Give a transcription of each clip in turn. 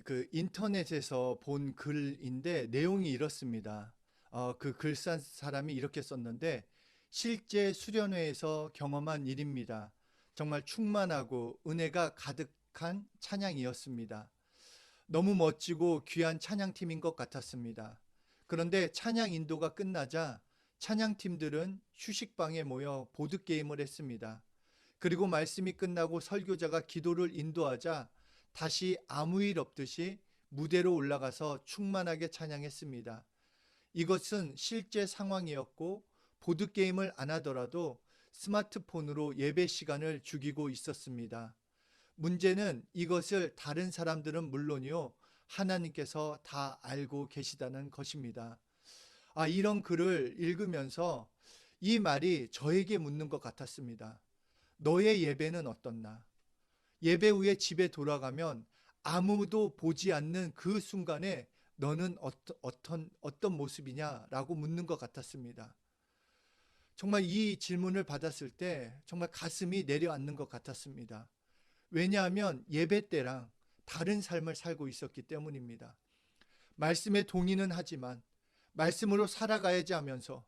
그 인터넷에서 본 글인데 내용이 이렇습니다. 그 글 쓴 사람이 이렇게 썼는데 실제 수련회에서 경험한 일입니다. 정말 충만하고 은혜가 가득한 찬양이었습니다. 너무 멋지고 귀한 찬양팀인 것 같았습니다. 그런데 찬양 인도가 끝나자 찬양팀들은 휴식방에 모여 보드게임을 했습니다. 그리고 말씀이 끝나고 설교자가 기도를 인도하자 다시 아무 일 없듯이 무대로 올라가서 충만하게 찬양했습니다. 이것은 실제 상황이었고 보드게임을 안 하더라도 스마트폰으로 예배 시간을 죽이고 있었습니다. 문제는 이것을 다른 사람들은 물론이요, 하나님께서 다 알고 계시다는 것입니다. 이런 글을 읽으면서 이 말이 저에게 묻는 것 같았습니다. 너의 예배는 어떻나? 예배 후에 집에 돌아가면 아무도 보지 않는 그 순간에 너는 어떤 모습이냐라고 묻는 것 같았습니다. 정말 이 질문을 받았을 때 정말 가슴이 내려앉는 것 같았습니다. 왜냐하면 예배 때랑 다른 삶을 살고 있었기 때문입니다. 말씀에 동의는 하지만 말씀으로 살아가야지 하면서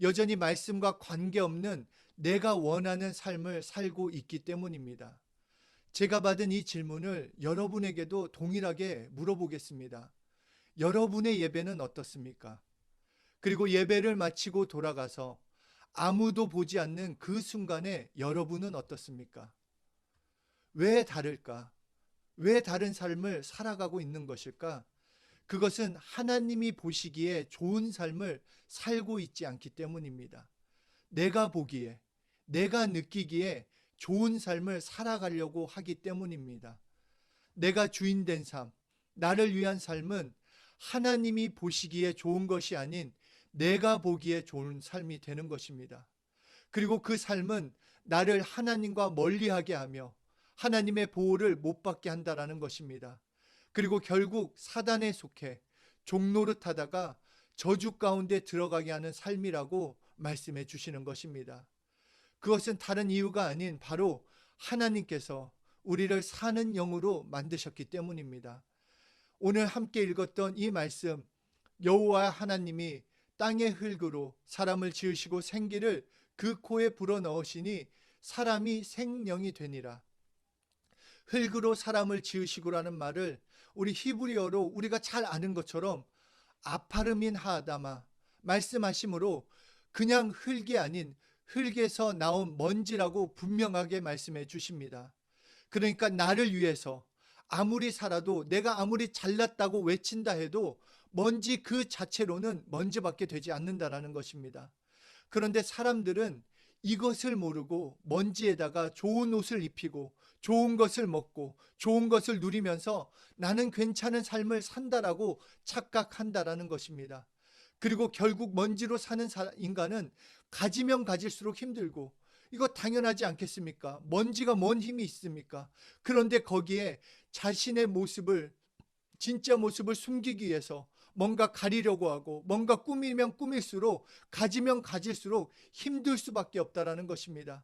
여전히 말씀과 관계없는 내가 원하는 삶을 살고 있기 때문입니다. 제가 받은 이 질문을 여러분에게도 동일하게 물어보겠습니다. 여러분의 예배는 어떻습니까? 그리고 예배를 마치고 돌아가서 아무도 보지 않는 그 순간에 여러분은 어떻습니까? 왜 다를까? 왜 다른 삶을 살아가고 있는 것일까? 그것은 하나님이 보시기에 좋은 삶을 살고 있지 않기 때문입니다. 내가 보기에, 내가 느끼기에 좋은 삶을 살아가려고 하기 때문입니다. 내가 주인 된 삶, 나를 위한 삶은 하나님이 보시기에 좋은 것이 아닌 내가 보기에 좋은 삶이 되는 것입니다. 그리고 그 삶은 나를 하나님과 멀리하게 하며 하나님의 보호를 못 받게 한다라는 것입니다. 그리고 결국 사단에 속해 종노릇하다가 저주 가운데 들어가게 하는 삶이라고 말씀해 주시는 것입니다. 그것은 다른 이유가 아닌 바로 하나님께서 우리를 사는 영으로 만드셨기 때문입니다. 오늘 함께 읽었던 이 말씀, 여호와 하나님이 땅의 흙으로 사람을 지으시고 생기를 그 코에 불어넣으시니 사람이 생명이 되니라. 흙으로 사람을 지으시고라는 말을 우리 히브리어로 우리가 잘 아는 것처럼 아파르민 하아다마 말씀하심으로 그냥 흙이 아닌 흙에서 나온 먼지라고 분명하게 말씀해 주십니다. 그러니까 나를 위해서 아무리 살아도 내가 아무리 잘났다고 외친다 해도 먼지 그 자체로는 먼지밖에 되지 않는다라는 것입니다. 그런데 사람들은 이것을 모르고 먼지에다가 좋은 옷을 입히고 좋은 것을 먹고 좋은 것을 누리면서 나는 괜찮은 삶을 산다라고 착각한다라는 것입니다. 그리고 결국 먼지로 사는 인간은 가지면 가질수록 힘들고, 이거 당연하지 않겠습니까? 먼지가 뭔 힘이 있습니까? 그런데 거기에 자신의 모습을, 진짜 모습을 숨기기 위해서 뭔가 가리려고 하고 뭔가 꾸미면 꾸밀수록, 가지면 가질수록 힘들 수밖에 없다라는 것입니다.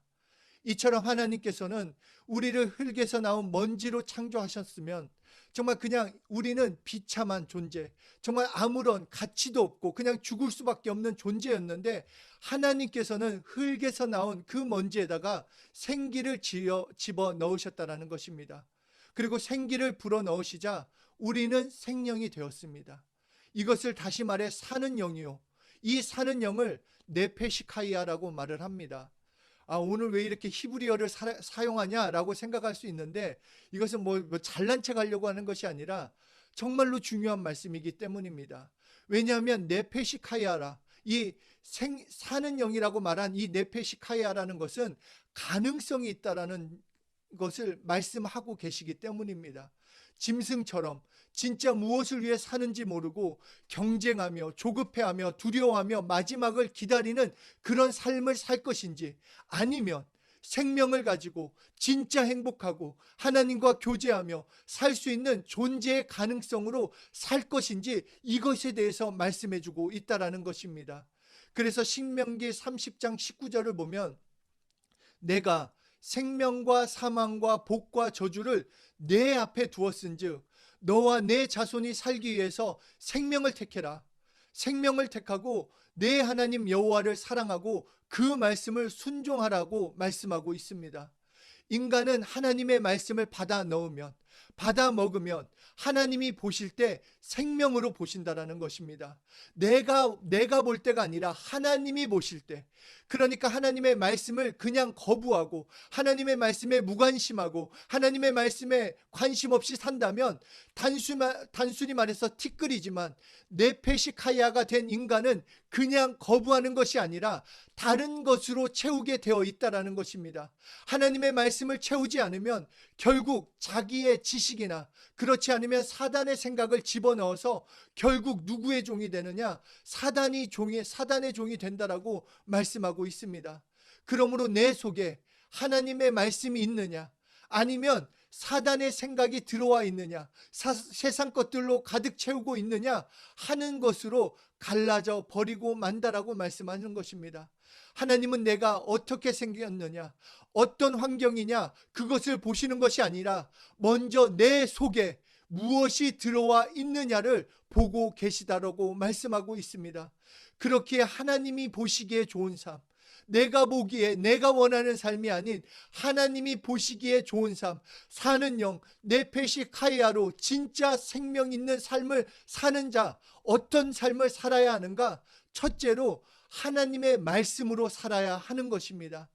이처럼 하나님께서는 우리를 흙에서 나온 먼지로 창조하셨으면 정말 그냥 우리는 비참한 존재, 정말 아무런 가치도 없고 그냥 죽을 수밖에 없는 존재였는데, 하나님께서는 흙에서 나온 그 먼지에다가 생기를 집어 넣으셨다라는 것입니다. 그리고 생기를 불어 넣으시자 우리는 생명이 되었습니다. 이것을 다시 말해 사는 영이요, 이 사는 영을 네페시카이아라고 말을 합니다. 오늘 왜 이렇게 히브리어를 사용하냐라고 생각할 수 있는데, 이것은 뭐 잘난 척 하려고 하는 것이 아니라 정말로 중요한 말씀이기 때문입니다. 왜냐하면 네페시카이아라, 이 사는 영이라고 말한 이 네페시카이아라는 것은 가능성이 있다라는 것을 말씀하고 계시기 때문입니다. 짐승처럼 진짜 무엇을 위해 사는지 모르고 경쟁하며 조급해하며 두려워하며 마지막을 기다리는 그런 삶을 살 것인지, 아니면 생명을 가지고 진짜 행복하고 하나님과 교제하며 살 수 있는 존재의 가능성으로 살 것인지, 이것에 대해서 말씀해 주고 있다라는 것입니다. 그래서 신명기 30장 19절을 보면 내가 생명과 사망과 복과 저주를 내 앞에 두었은즉 너와 내 자손이 살기 위해서 생명을 택해라. 생명을 택하고 내 하나님 여호와를 사랑하고 그 말씀을 순종하라고 말씀하고 있습니다. 인간은 하나님의 말씀을 받아 넣으면, 받아 먹으면 하나님이 보실 때 생명으로 보신다라는 것입니다. 내가 볼 때가 아니라 하나님이 보실 때, 그러니까 하나님의 말씀을 그냥 거부하고 하나님의 말씀에 무관심하고 하나님의 말씀에 관심 없이 산다면 단순히 말해서 티끌이지만 네페시카야가 된 인간은 그냥 거부하는 것이 아니라 다른 것으로 채우게 되어 있다라는 것입니다. 하나님의 말씀을 채우지 않으면 결국 자기의 지식이나 그렇지 않으면 사단의 생각을 집어넣어서 결국 누구의 종이 되느냐? 사단의 종이 된다라고 말씀하고 있습니다. 그러므로 내 속에 하나님의 말씀이 있느냐? 아니면 사단의 생각이 들어와 있느냐? 세상 것들로 가득 채우고 있느냐? 하는 것으로 갈라져 버리고 만다라고 말씀하는 것입니다. 하나님은 내가 어떻게 생겼느냐, 어떤 환경이냐, 그것을 보시는 것이 아니라 먼저 내 속에 무엇이 들어와 있느냐를 보고 계시다라고 말씀하고 있습니다. 그렇기에 하나님이 보시기에 좋은 삶, 내가 보기에 내가 원하는 삶이 아닌 하나님이 보시기에 좋은 삶, 사는 영, 네페시카이아로 진짜 생명 있는 삶을 사는 자, 어떤 삶을 살아야 하는가? 첫째로 하나님의 말씀으로 살아야 하는 것입니다.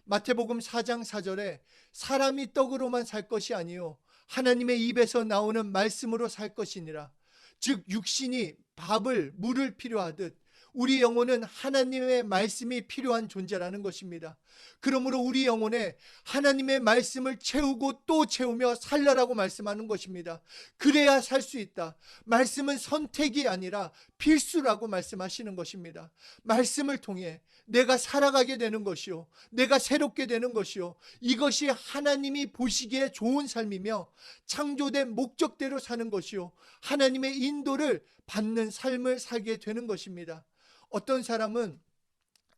마태복음 4장 4절에 사람이 떡으로만 살 것이 아니요 하나님의 입에서 나오는 말씀으로 살 것이니라. 즉 육신이 밥을 물을 필요하듯 우리 영혼은 하나님의 말씀이 필요한 존재라는 것입니다. 그러므로 우리 영혼에 하나님의 말씀을 채우고 또 채우며 살라라고 말씀하는 것입니다. 그래야 살 수 있다. 말씀은 선택이 아니라 필수라고 말씀하시는 것입니다. 말씀을 통해 내가 살아가게 되는 것이요, 내가 새롭게 되는 것이요, 이것이 하나님이 보시기에 좋은 삶이며 창조된 목적대로 사는 것이요, 하나님의 인도를 받는 삶을 살게 되는 것입니다. 어떤 사람은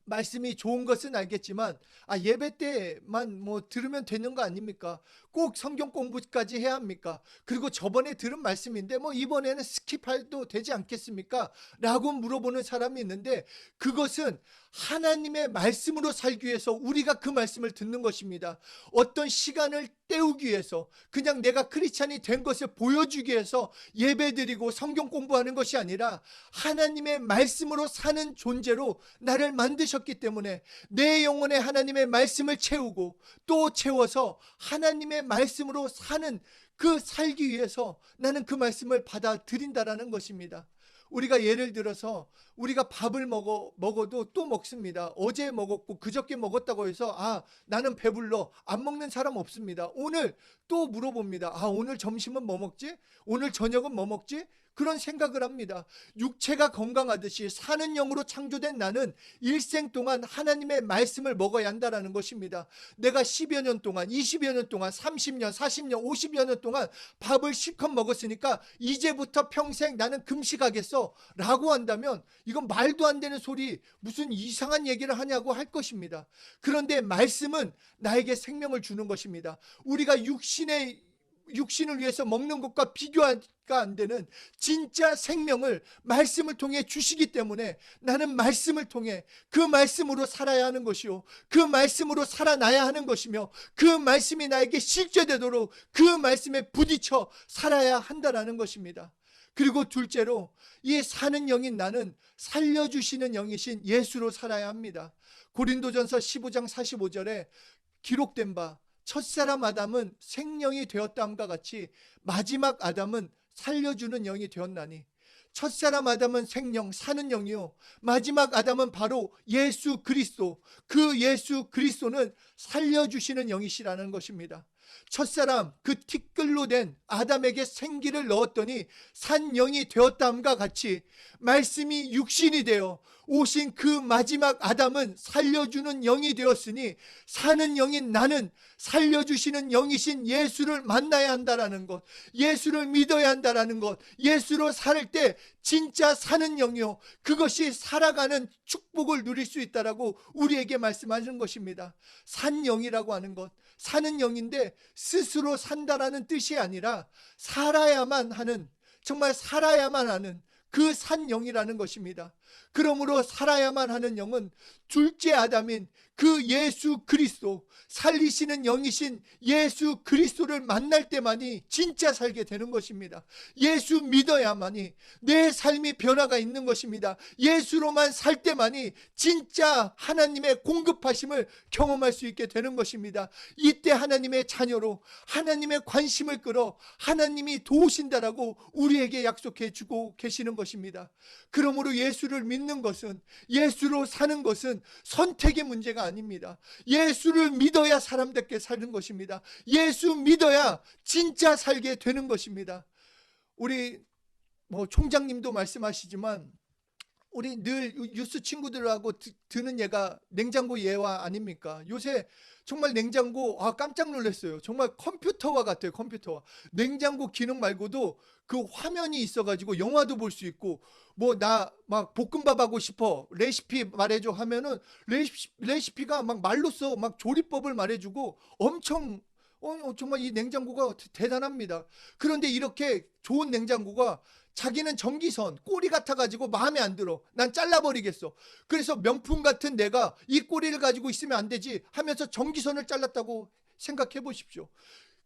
말씀이 좋은 것은 알겠지만 예배 때만 들으면 되는 거 아닙니까? 꼭 성경 공부까지 해야 합니까? 그리고 저번에 들은 말씀인데 이번에는 스킵해도 되지 않겠습니까? 라고 물어보는 사람이 있는데, 그것은 하나님의 말씀으로 살기 위해서 우리가 그 말씀을 듣는 것입니다. 어떤 시간을 때우기 위해서, 그냥 내가 크리스찬이 된 것을 보여주기 위해서 예배드리고 성경 공부하는 것이 아니라 하나님의 말씀으로 사는 존재로 나를 만드셨기 때문에 내 영혼에 하나님의 말씀을 채우고 또 채워서 하나님의 말씀으로 사는 그 살기 위해서 나는 그 말씀을 받아들인다라는 것입니다. 우리가 예를 들어서 우리가 밥을 먹어도 또 먹습니다. 어제 먹었고 그저께 먹었다고 해서 나는 배불러, 안 먹는 사람 없습니다. 오늘 또 물어봅니다. 오늘 점심은 뭐 먹지? 오늘 저녁은 뭐 먹지? 그런 생각을 합니다. 육체가 건강하듯이 사는 영으로 창조된 나는 일생 동안 하나님의 말씀을 먹어야 한다는 것입니다. 내가 10여 년 동안, 20여 년 동안, 30년, 40년, 50여 년 동안 밥을 실컷 먹었으니까 이제부터 평생 나는 금식하겠어 라고 한다면 이건 말도 안 되는 소리, 무슨 이상한 얘기를 하냐고 할 것입니다. 그런데 말씀은 나에게 생명을 주는 것입니다. 우리가 육신을 위해서 먹는 것과 비교가 안 되는 진짜 생명을 말씀을 통해 주시기 때문에 나는 말씀을 통해 그 말씀으로 살아야 하는 것이요, 그 말씀으로 살아나야 하는 것이며 그 말씀이 나에게 실제되도록 그 말씀에 부딪혀 살아야 한다라는 것입니다. 그리고 둘째로 이 사는 영인 나는 살려주시는 영이신 예수로 살아야 합니다. 고린도전서 15장 45절에 기록된 바 첫사람 아담은 생령이 되었다함과 같이 마지막 아담은 살려주는 영이 되었나니, 첫사람 아담은 생령, 사는 영이요, 마지막 아담은 바로 예수 그리스도, 그 예수 그리스도는 살려주시는 영이시라는 것입니다. 첫사람 그 티끌로 된 아담에게 생기를 넣었더니 산 영이 되었다함과 같이 말씀이 육신이 되어 오신 그 마지막 아담은 살려주는 영이 되었으니 사는 영인 나는 살려주시는 영이신 예수를 만나야 한다라는 것, 예수를 믿어야 한다라는 것, 예수로 살 때 진짜 사는 영이요, 그것이 살아가는 축복을 누릴 수 있다라고 우리에게 말씀하시는 것입니다. 산 영이라고 하는 것, 사는 영인데 스스로 산다라는 뜻이 아니라 살아야만 하는, 정말 살아야만 하는 그 산 영이라는 것입니다. 그러므로 살아야만 하는 영은 둘째 아담인 그 예수 그리스도, 살리시는 영이신 예수 그리스도를 만날 때만이 진짜 살게 되는 것입니다. 예수 믿어야만이 내 삶이 변화가 있는 것입니다. 예수로만 살 때만이 진짜 하나님의 공급하심을 경험할 수 있게 되는 것입니다. 이때 하나님의 자녀로 하나님의 관심을 끌어 하나님이 도우신다라고 우리에게 약속해 주고 계시는 것입니다. 그러므로 예수를 믿는 것은, 예수로 사는 것은 선택의 문제가 아닙니다. 예수를 믿어야 사람답게 사는 것입니다. 예수 믿어야 진짜 살게 되는 것입니다. 우리 총장님도 말씀하시지만 우리 늘 뉴스 친구들하고 드는 예가 냉장고 예화 아닙니까? 요새 정말 냉장고 깜짝 놀랐어요. 정말 컴퓨터와 같아요. 컴퓨터와. 냉장고 기능 말고도 그 화면이 있어가지고 영화도 볼 수 있고, 나 막 볶음밥 하고 싶어, 레시피 말해줘 하면은 레시피가 막 말로써 막 조리법을 말해주고, 엄청 정말 이 냉장고가 대단합니다. 그런데 이렇게 좋은 냉장고가 자기는 전기선 꼬리 같아가지고 마음에 안 들어, 난 잘라버리겠어. 그래서 명품 같은 내가 이 꼬리를 가지고 있으면 안 되지 하면서 전기선을 잘랐다고 생각해 보십시오.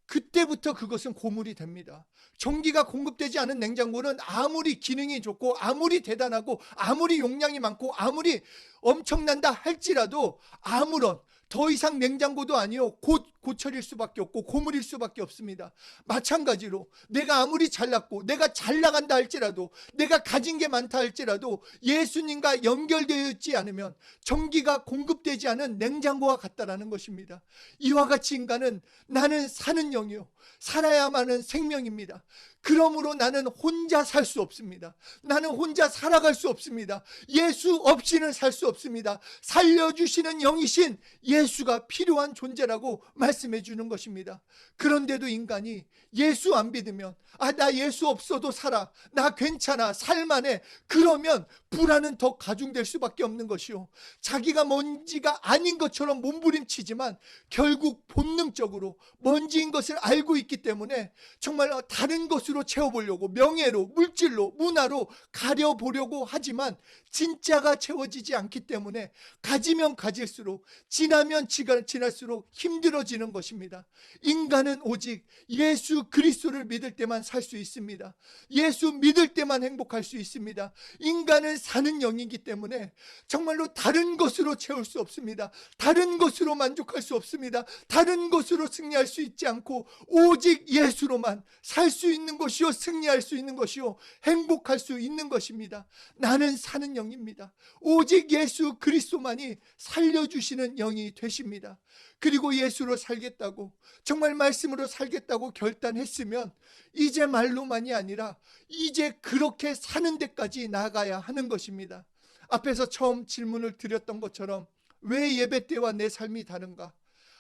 그때부터 그것은 고물이 됩니다. 전기가 공급되지 않은 냉장고는 아무리 기능이 좋고 아무리 대단하고 아무리 용량이 많고 아무리 엄청난다 할지라도 아무런 더 이상 냉장고도 아니요, 곧 고철일 수밖에 없고 고물일 수밖에 없습니다. 마찬가지로 내가 아무리 잘났고 내가 잘 나간다 할지라도, 내가 가진 게 많다 할지라도 예수님과 연결되어 있지 않으면 전기가 공급되지 않은 냉장고와 같다라는 것입니다. 이와 같이 인간은, 나는 사는 영이요 살아야만 하는 생명입니다. 그러므로 나는 혼자 살 수 없습니다. 나는 혼자 살아갈 수 없습니다. 예수 없이는 살 수 없습니다. 살려주시는 영이신 예수가 필요한 존재라고 말씀해 주는 것입니다. 그런데도 인간이 예수 안 믿으면, 나 예수 없어도 살아, 나 괜찮아, 살만해, 그러면 불안은 더 가중될 수밖에 없는 것이요, 자기가 먼지가 아닌 것처럼 몸부림치지만 결국 본능적으로 먼지인 것을 알고 있기 때문에 정말 다른 것으로 채워보려고, 명예로, 물질로, 문화로 가려보려고 하지만 진짜가 채워지지 않기 때문에 가지면 가질수록, 지나면 지날수록 힘들어지는 것입니다. 인간은 오직 예수 그리스도를 믿을 때만 살 수 있습니다. 예수 믿을 때만 행복할 수 있습니다. 인간은 사는 영이기 때문에 정말로 다른 것으로 채울 수 없습니다. 다른 것으로 만족할 수 없습니다. 다른 것으로 승리할 수 있지 않고 오직 예수로만 살 수 있는 것이요, 승리할 수 있는 것이요, 행복할 수 있는 것입니다. 나는 사는 영입니다. 오직 예수 그리스도만이 살려주시는 영이 되십니다. 그리고 예수로 살겠다고, 정말 말씀으로 살겠다고 결단했으면 이제 말로만이 아니라 이제 그렇게 사는 데까지 나아가야 하는 것입니다. 앞에서 처음 질문을 드렸던 것처럼 왜 예배 때와 내 삶이 다른가?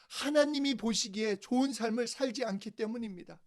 하나님이 보시기에 좋은 삶을 살지 않기 때문입니다.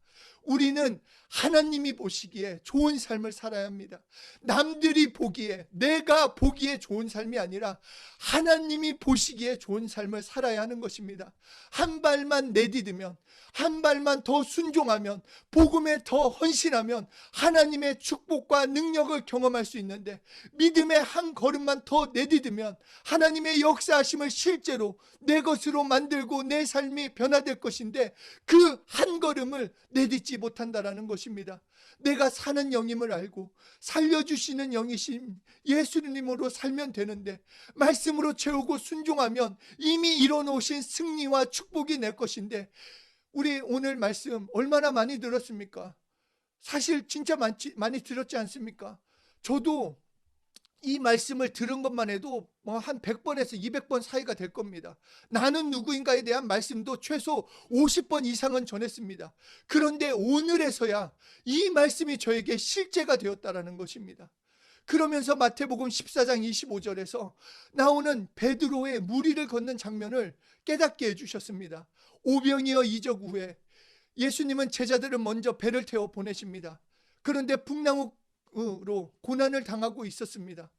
우리는 하나님이 보시기에 좋은 삶을 살아야 합니다. 남들이 보기에, 내가 보기에 좋은 삶이 아니라 하나님이 보시기에 좋은 삶을 살아야 하는 것입니다. 한 발만 내디디면, 한 발만 더 순종하면, 복음에 더 헌신하면 하나님의 축복과 능력을 경험할 수 있는데, 믿음의 한 걸음만 더 내디디면 하나님의 역사하심을 실제로 내 것으로 만들고 내 삶이 변화될 것인데, 그 한 걸음을 내딛지 못한다라는 것입니다. 내가 사는 영임을 알고 살려주시는 영이신 예수님으로 살면 되는데, 말씀으로 채우고 순종하면 이미 이뤄놓으신 승리와 축복이 내 것인데, 우리 오늘 말씀 얼마나 많이 들었습니까? 사실 진짜 많이 들었지 않습니까? 저도 이 말씀을 들은 것만 해도 한 100번에서 200번 사이가 될 겁니다. 나는 누구인가에 대한 말씀도 최소 50번 이상은 전했습니다. 그런데 오늘에서야 이 말씀이 저에게 실제가 되었다라는 것입니다. 그러면서 마태복음 14장 25절에서 나오는 베드로의 무리를 걷는 장면을 깨닫게 해주셨습니다. 오병이어 이적 후에 예수님은 제자들을 먼저 배를 태워 보내십니다. 그런데 풍랑으로 고난을 당하고 있었습니다.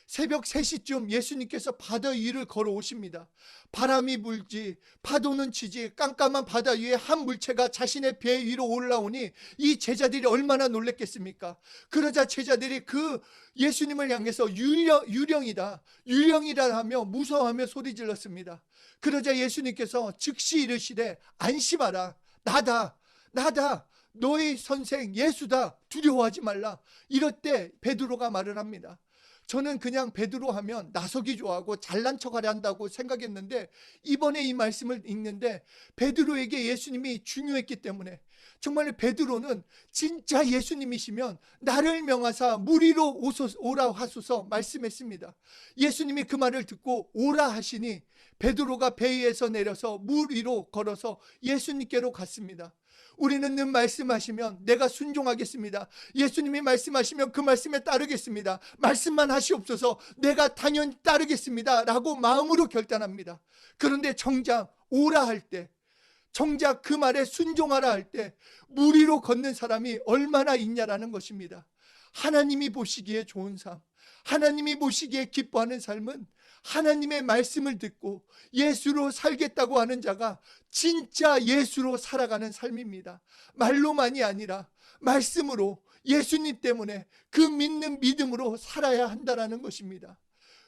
새벽 3시쯤 예수님께서 바다 위를 걸어오십니다. 바람이 불지 파도는 치지 깜깜한 바다 위에 한 물체가 자신의 배 위로 올라오니 이 제자들이 얼마나 놀랬겠습니까? 그러자 제자들이 그 예수님을 향해서 유령이다 하며 무서워하며 소리 질렀습니다. 그러자 예수님께서 즉시 이르시되 안심하라, 나다 너희 선생 예수다, 두려워하지 말라. 이럴 때 베드로가 말을 합니다. 저는 그냥 베드로 하면 나서기 좋아하고 잘난 척하려 한다고 생각했는데, 이번에 이 말씀을 읽는데 베드로에게 예수님이 중요했기 때문에, 정말 베드로는 진짜 예수님이시면 나를 명하사 물 위로 오라 하소서 말씀했습니다. 예수님이 그 말을 듣고 오라 하시니 베드로가 배 위에서 내려서 물 위로 걸어서 예수님께로 갔습니다. 우리는 늘 말씀하시면 내가 순종하겠습니다, 예수님이 말씀하시면 그 말씀에 따르겠습니다, 말씀만 하시옵소서, 내가 당연히 따르겠습니다 라고 마음으로 결단합니다. 그런데 정작 오라 할 때, 정작 그 말에 순종하라 할 때 물 위로 걷는 사람이 얼마나 있냐라는 것입니다. 하나님이 보시기에 좋은 삶, 하나님이 보시기에 기뻐하는 삶은 하나님의 말씀을 듣고 예수로 살겠다고 하는 자가 진짜 예수로 살아가는 삶입니다. 말로만이 아니라 말씀으로, 예수님 때문에 그 믿는 믿음으로 살아야 한다는 것입니다.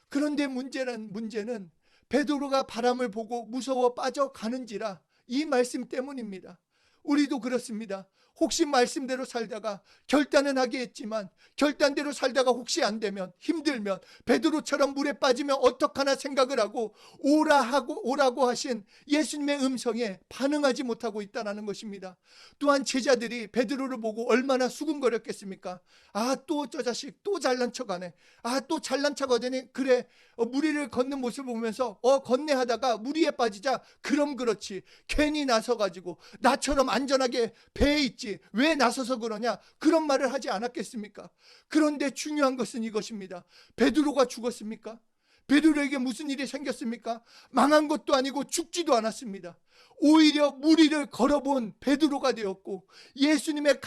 그런데 문제는 베드로가 바람을 보고 무서워 빠져가는지라 이 말씀 때문입니다. 우리도 그렇습니다. 혹시 말씀대로 살다가 결단은 하게 했지만 결단대로 살다가 혹시 안 되면, 힘들면, 베드로처럼 물에 빠지면 어떡하나 생각을 하고 오라고 하신 예수님의 음성에 반응하지 못하고 있다는 것입니다. 또한 제자들이 베드로를 보고 얼마나 수군거렸겠습니까? 또 저 자식 또 잘난 척하네, 또 잘난 척하더니 그래, 물 위를 걷는 모습을 보면서 걷네 하다가 물 위에 빠지자 그럼 그렇지, 괜히 나서가지고 나처럼 안전하게 배에 있지 왜 나서서 그러냐, 그런 말을 하지 않았겠습니까? 그런데 중요한 것은 이것입니다. 베드로가 죽었습니까? 베드로에게 무슨 일이 생겼습니까? 망한 것도 아니고 죽지도 않았습니다. 오히려 물 위를 걸어본 베드로가 되었고 예수님의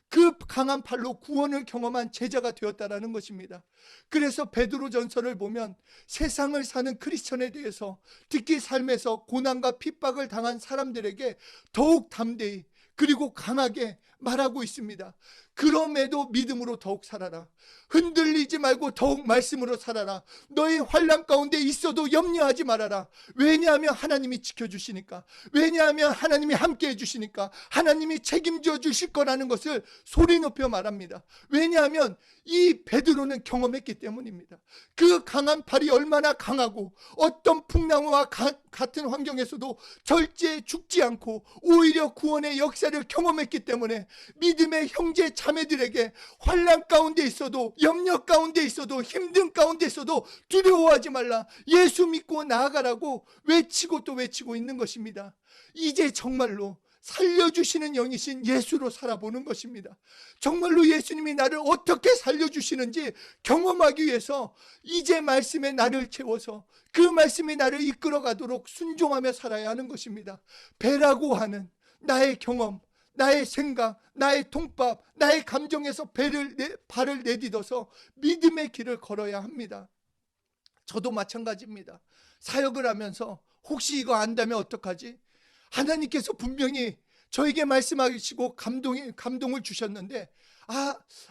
그 강한 팔로 구원을 경험한 제자가 되었다는 것입니다. 그래서 베드로 전서를 보면 세상을 사는 크리스천에 대해서, 특히 삶에서 고난과 핍박을 당한 사람들에게 더욱 담대히 그리고 강하게 말하고 있습니다. 그럼에도 믿음으로 더욱 살아라. 흔들리지 말고 더욱 말씀으로 살아라. 너희 환난 가운데 있어도 염려하지 말아라. 왜냐하면 하나님이 지켜주시니까, 왜냐하면 하나님이 함께 해주시니까, 하나님이 책임져 주실 거라는 것을 소리 높여 말합니다. 왜냐하면 이 베드로는 경험했기 때문입니다. 그 강한 팔이 얼마나 강하고 어떤 풍랑과 같은 환경에서도 절제 죽지 않고 오히려 구원의 역사를 경험했기 때문에 믿음의 형제 자매들에게 환난 가운데 있어도, 염려 가운데 있어도, 힘든 가운데 있어도 두려워하지 말라, 예수 믿고 나아가라고 외치고 또 외치고 있는 것입니다. 이제 정말로 살려주시는 영이신 예수로 살아보는 것입니다. 정말로 예수님이 나를 어떻게 살려주시는지 경험하기 위해서 이제 말씀에 나를 채워서 그 말씀이 나를 이끌어가도록 순종하며 살아야 하는 것입니다. 배라고 하는 나의 경험, 나의 생각, 나의 통밥, 나의 감정에서 발을 내딛어서 믿음의 길을 걸어야 합니다. 저도 마찬가지입니다. 사역을 하면서 혹시 이거 안다면 어떡하지? 하나님께서 분명히 저에게 말씀하시고 감동을 주셨는데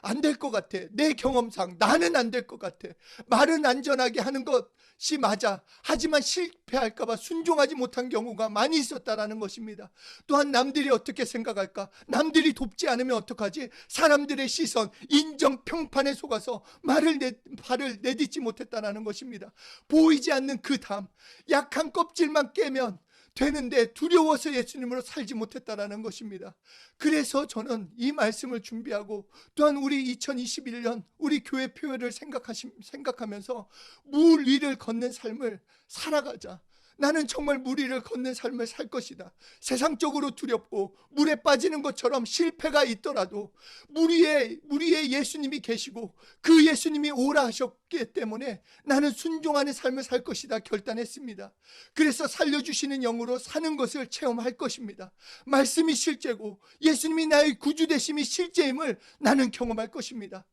안 될 것 같아, 내 경험상 나는 안 될 것 같아, 말은 안전하게 하는 것이 맞아, 하지만 실패할까 봐 순종하지 못한 경우가 많이 있었다라는 것입니다. 또한 남들이 어떻게 생각할까, 남들이 돕지 않으면 어떡하지, 사람들의 시선, 인정, 평판에 속아서 발을 내딛지 못했다라는 것입니다. 보이지 않는 그 담, 약한 껍질만 깨면 되는데 두려워서 예수님으로 살지 못했다라는 것입니다. 그래서 저는 이 말씀을 준비하고 또한 우리 2021년 우리 교회 표회를 생각하면서 물 위를 걷는 삶을 살아가자. 나는 정말 물 위를 걷는 삶을 살 것이다. 세상적으로 두렵고 물에 빠지는 것처럼 실패가 있더라도 물 위에 예수님이 계시고 그 예수님이 오라 하셨기 때문에 나는 순종하는 삶을 살 것이다 결단했습니다. 그래서 살려주시는 영으로 사는 것을 체험할 것입니다. 말씀이 실제고 예수님이 나의 구주 되심이 실제임을 나는 경험할 것입니다.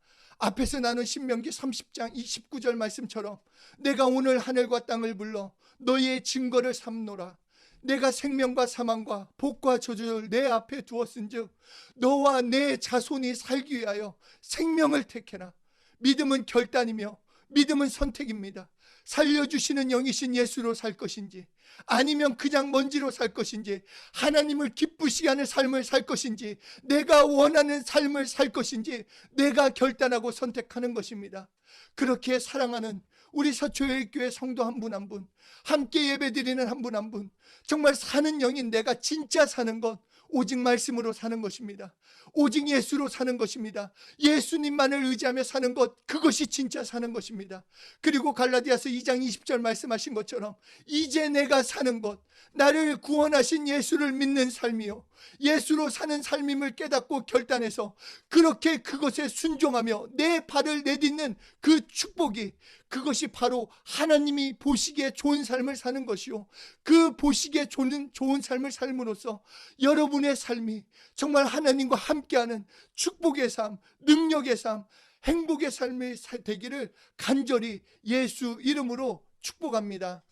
앞에서 나눈 신명기 30장 29절 말씀처럼 내가 오늘 하늘과 땅을 불러 너희의 증거를 삼노라. 내가 생명과 사망과 복과 저주를 내 앞에 두었은즉 너와 내 자손이 살기 위하여 생명을 택해라. 믿음은 결단이며 믿음은 선택입니다. 살려주시는 영이신 예수로 살 것인지, 아니면 그냥 먼지로 살 것인지, 하나님을 기쁘시게 하는 삶을 살 것인지, 내가 원하는 삶을 살 것인지 내가 결단하고 선택하는 것입니다. 그렇게 사랑하는 우리 서초예교회 성도 한 분 한 분, 함께 예배드리는 한 분 한 분, 정말 사는 영인 내가 진짜 사는 것 오직 말씀으로 사는 것입니다. 오직 예수로 사는 것입니다. 예수님만을 의지하며 사는 것, 그것이 진짜 사는 것입니다. 그리고 갈라디아서 2장 20절 말씀하신 것처럼 이제 내가 사는 것, 나를 구원하신 예수를 믿는 삶이요, 예수로 사는 삶임을 깨닫고 결단해서 그렇게 그것에 순종하며 내 발을 내딛는 그 축복이, 그것이 바로 하나님이 보시기에 좋은 삶을 사는 것이요, 그 보시기에 좋은 삶을 삶으로써 여러분의 삶이 정말 하나님과 함께하는 축복의 삶, 능력의 삶, 행복의 삶이 되기를 간절히 예수 이름으로 축복합니다.